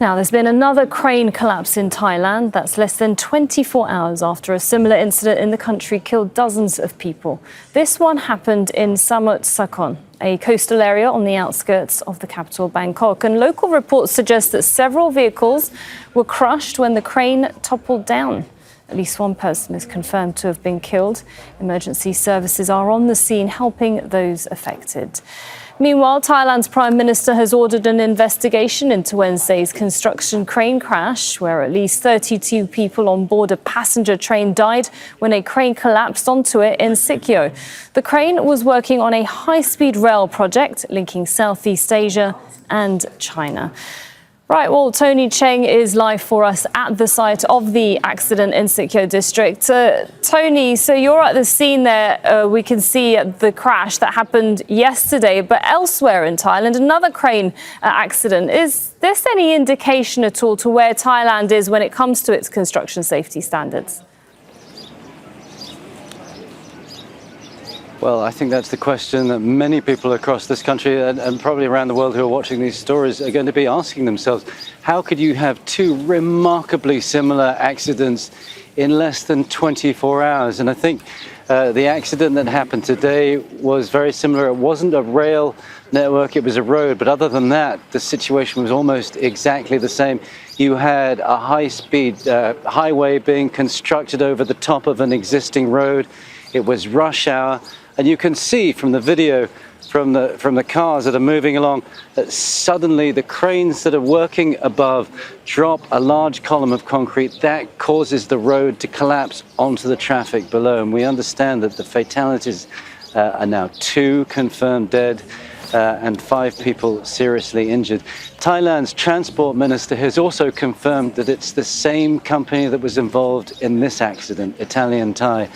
Now, there's been another crane collapse in Thailand. That's less than 24 hours after a similar incident in the country killed dozens of people. This one happened in Samut Sakhon, a coastal area on the outskirts of the capital, Bangkok. And local reports suggest that several vehicles were crushed when the crane toppled down. At least one person is confirmed to have been killed. Emergency services are on the scene helping those affected. Meanwhile, Thailand's Prime Minister has ordered an investigation into Wednesday's construction crane crash, where at least 32 people on board a passenger train died when a crane collapsed onto it in Sikhio. The crane was working on a high-speed rail project linking Southeast Asia and China. Right, well, Tony Cheng is live for us at the site of the accident in Sikhio District. Tony, so you're at the scene there. We can see the crash that happened yesterday, but elsewhere in Thailand, another crane accident. Is this any indication at all to where Thailand is when it comes to its construction safety standards? Well, I think that's the question that many people across this country and probably around the world who are watching these stories are going to be asking themselves. How could you have two remarkably similar accidents in less than 24 hours? And I think the accident that happened today was very similar. It wasn't a rail network, it was a road. But other than that, the situation was almost exactly the same. You had a high-speed highway being constructed over the top of an existing road. It was rush hour. And you can see from the video, from the cars that are moving along, that suddenly the cranes that are working above drop a large column of concrete. That causes the road to collapse onto the traffic below. And we understand that the fatalities are now 2 confirmed dead and 5 people seriously injured. Thailand's transport minister has also confirmed that it's the same company that was involved in this accident, Italian Thai.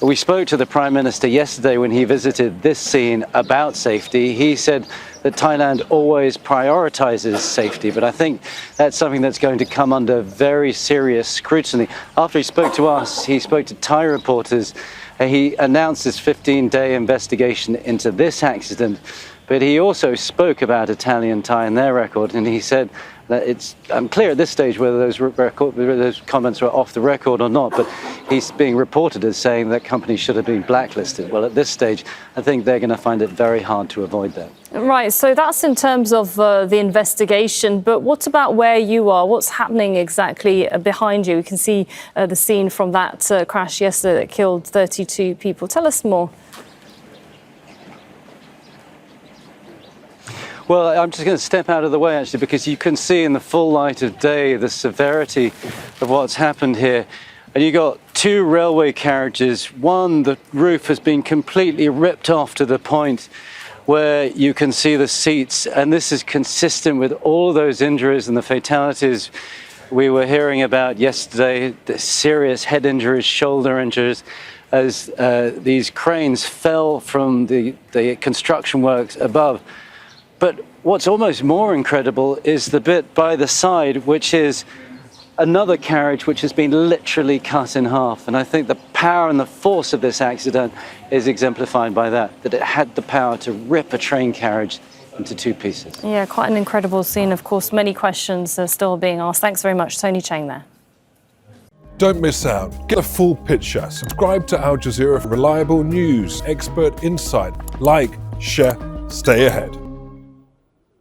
We spoke to the Prime Minister yesterday when he visited this scene about safety. He said that Thailand always prioritizes safety, but I think that's something that's going to come under very serious scrutiny. After he spoke to us, he spoke to Thai reporters. He announced his 15-day investigation into this accident, but he also spoke about Italian Thai and their record, and he said that it's unclear at this stage whether those comments were off the record or not, but he's being reported as saying that companies should have been blacklisted. Well, at this stage, I think they're going to find it very hard to avoid that. Right, so that's in terms of the investigation, but what about where you are? What's happening exactly behind you? We can see the scene from that crash yesterday that killed 32 people. Tell us more. Well, I'm just going to step out of the way, actually, because you can see in the full light of day the severity of what's happened here. And you got 2 railway carriages. One, the roof has been completely ripped off to the point where you can see the seats. And this is consistent with all those injuries and the fatalities we were hearing about yesterday, the serious head injuries, shoulder injuries, as these cranes fell from the construction works above. But what's almost more incredible is the bit by the side, which is another carriage which has been literally cut in half. And I think the power and the force of this accident is exemplified by that it had the power to rip a train carriage into 2 pieces. Yeah, quite an incredible scene. Of course, many questions are still being asked. Thanks very much, Tony Cheng there. Don't miss out. Get a full picture. Subscribe to Al Jazeera for reliable news, expert insight. Like, share, stay ahead.